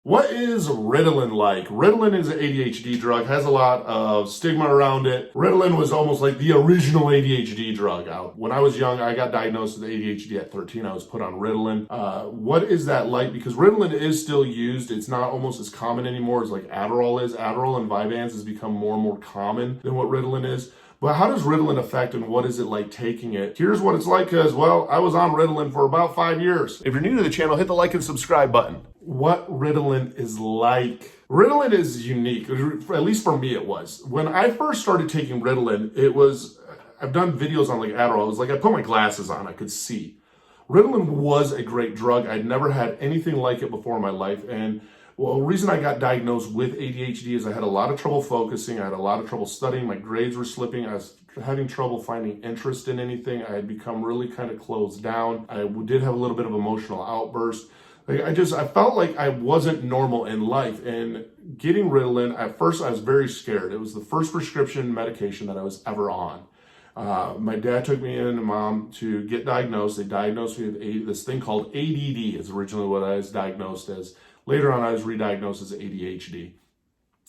What is Ritalin like? Ritalin is an ADHD drug, has a lot of stigma around it. Ritalin was almost like the original ADHD drug out. When I was young, I got diagnosed with ADHD at 13. I was put on Ritalin. What is that like? Because Ritalin is still used. It's not almost as common anymore as like Adderall is. Adderall and Vyvanse has become more and more common than what Ritalin is. But how does Ritalin affect and what is it like taking it? Here's what it's like because, well, I was on Ritalin for about 5 years. If you're new to the channel, hit the like and subscribe button. What Ritalin is like. Ritalin is unique, at least for me it was. When I first started taking Ritalin, I've done videos on like Adderall. It was like I put my glasses on, I could see. Ritalin was a great drug. I'd never had anything like it before in my life. And well, the reason I got diagnosed with ADHD is I had a lot of trouble focusing. I had a lot of trouble studying. My grades were slipping. I was having trouble finding interest in anything. I had become really kind of closed down. I did have a little bit of emotional outburst. I felt like I wasn't normal in life. And getting Ritalin, at first I was very scared. It was the first prescription medication that I was ever on. My dad took me in and mom to get diagnosed. They diagnosed me with this thing called ADD is originally what I was diagnosed as. Later on, I was re-diagnosed as ADHD.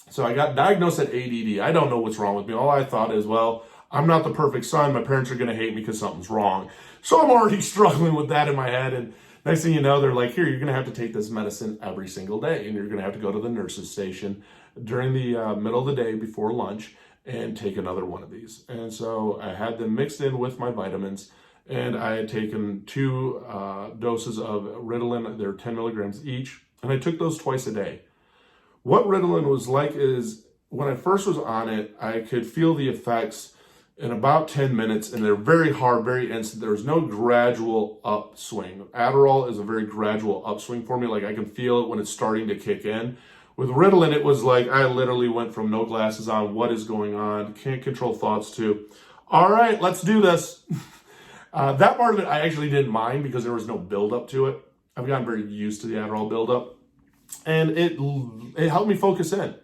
So I got diagnosed at ADD. I don't know what's wrong with me. All I thought is, well, I'm not the perfect son. My parents are going to hate me because something's wrong. So I'm already struggling with that in my head. And next thing you know, they're like, here, you're going to have to take this medicine every single day. And you're going to have to go to the nurse's station during the middle of the day before lunch and take another one of these. And so I had them mixed in with my vitamins. And I had taken 2 doses of Ritalin. They're 10 milligrams each. And I took those twice a day. What Ritalin was like is when I first was on it, I could feel the effects in about 10 minutes, and they're very hard, very instant. There's no gradual upswing. Adderall is a very gradual upswing for me. Like I can feel it when it's starting to kick in. With Ritalin, it was like I literally went from no glasses on, what is going on, can't control thoughts, to, all right, let's do this. That part of it I actually didn't mind because there was no buildup to it. I've gotten very used to the Adderall buildup, and it helped me focus in.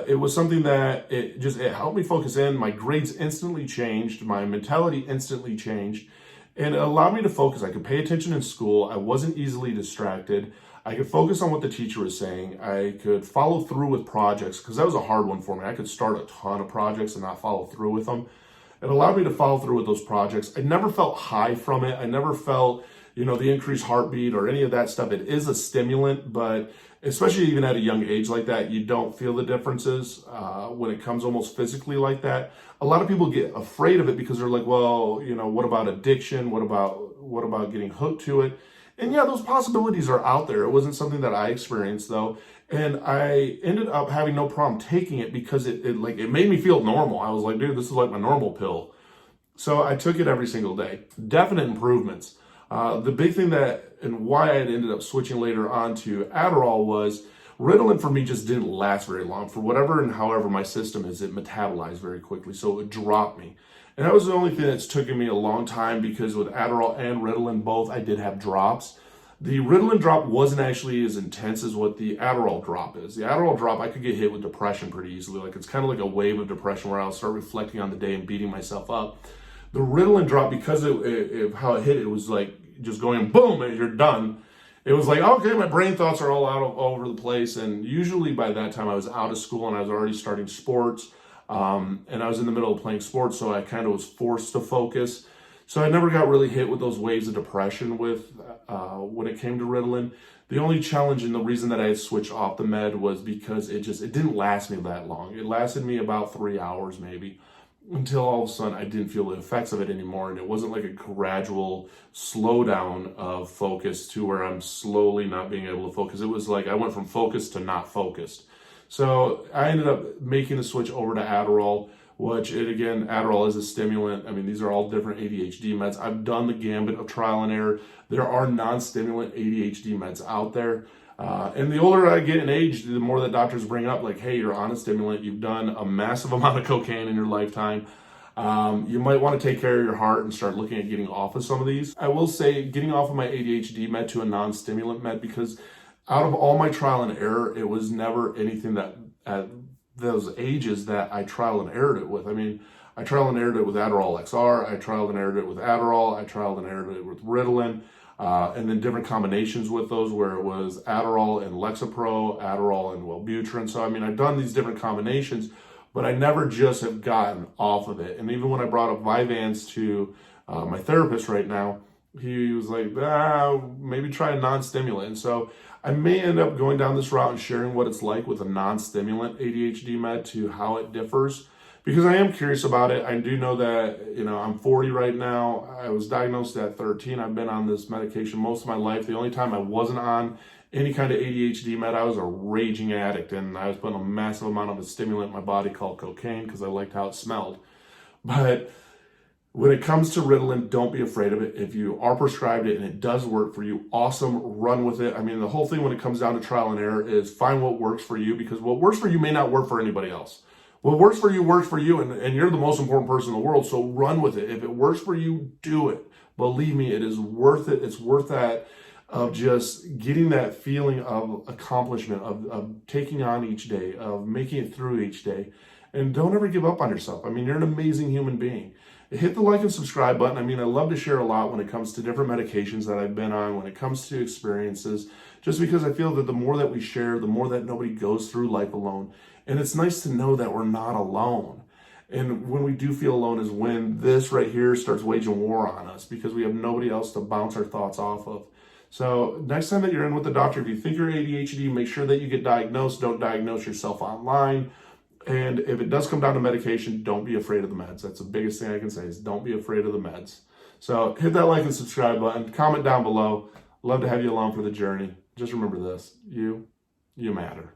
It was something that it helped me focus in. My grades instantly changed. My mentality instantly changed, and it allowed me to focus. I could pay attention in school. I wasn't easily distracted. I could focus on what the teacher was saying. I could follow through with projects because that was a hard one for me. I could start a ton of projects and not follow through with them. It allowed me to follow through with those projects. I never felt high from it. I never felt the increased heartbeat or any of that stuff. It is a stimulant, but especially even at a young age like that, you don't feel the differences when it comes almost physically like that. A lot of people get afraid of it because they're like, well, what about addiction? What about getting hooked to it? And yeah, those possibilities are out there. It wasn't something that I experienced though. And I ended up having no problem taking it because it made me feel normal. I was like, dude, this is like my normal pill. So I took it every single day. Definite improvements. The big thing and why I had ended up switching later on to Adderall was Ritalin for me just didn't last very long. For whatever and however my system is, it metabolized very quickly, so it would drop me. And that was the only thing that's taken me a long time because with Adderall and Ritalin both, I did have drops. The Ritalin drop wasn't actually as intense as what the Adderall drop is. The Adderall drop, I could get hit with depression pretty easily. Like it's kind of like a wave of depression where I'll start reflecting on the day and beating myself up. The Ritalin drop, because of how it hit, it was like just going boom and you're done. It was like, okay, my brain thoughts are all all over the place. And usually by that time I was out of school and I was already starting sports. And I was in the middle of playing sports, so I kind of was forced to focus. So I never got really hit with those waves of depression with when it came to Ritalin. The only challenge and the reason that I had switched off the med was because it didn't last me that long. It lasted me about 3 hours maybe, until all of a sudden I didn't feel the effects of it anymore. And it wasn't like a gradual slowdown of focus to where I'm slowly not being able to focus. It was like I went from focused to not focused. So I ended up making the switch over to Adderall, again, Adderall is a stimulant. I mean, these are all different ADHD meds. I've done the gambit of trial and error. There are non-stimulant ADHD meds out there. And the older I get in age, the more that doctors bring up, like, hey, you're on a stimulant. You've done a massive amount of cocaine in your lifetime. You might want to take care of your heart and start looking at getting off of some of these. I will say getting off of my ADHD med to a non-stimulant med, because out of all my trial and error, it was never anything that at those ages that I trial and errored it with. I mean, I trial and errored it with Adderall XR. I trial and errored it with Adderall. I trial and errored it with Ritalin. and then different combinations with those where it was Adderall and Lexapro, Adderall and Wellbutrin. So, I mean, I've done these different combinations, but I never just have gotten off of it. And even when I brought up Vyvanse to my therapist right now, he was like, maybe try a non-stimulant. And so I may end up going down this route and sharing what it's like with a non-stimulant ADHD med to how it differs, because I am curious about it. I do know that, I'm 40 right now. I was diagnosed at 13. I've been on this medication most of my life. The only time I wasn't on any kind of ADHD med, I was a raging addict, and I was putting a massive amount of a stimulant in my body called cocaine because I liked how it smelled. But when it comes to Ritalin, don't be afraid of it. If you are prescribed it and it does work for you, awesome, run with it. I mean, the whole thing when it comes down to trial and error is find what works for you, because what works for you may not work for anybody else. What works for you, and you're the most important person in the world, so run with it. If it works for you, do it. Believe me, it is worth it. It's worth that, of just getting that feeling of accomplishment, of taking on each day, of making it through each day. And don't ever give up on yourself. I mean, you're an amazing human being. Hit the like and subscribe button. I mean, I love to share a lot when it comes to different medications that I've been on, when it comes to experiences, just because I feel that the more that we share, the more that nobody goes through life alone. And it's nice to know that we're not alone. And when we do feel alone is when this right here starts waging war on us, because we have nobody else to bounce our thoughts off of. So next time that you're in with the doctor, if you think you're ADHD, make sure that you get diagnosed. Don't diagnose yourself online. And if it does come down to medication, don't be afraid of the meds. That's the biggest thing I can say, is don't be afraid of the meds. So hit that like and subscribe button. Comment down below. Love to have you along for the journey. Just remember this, you matter.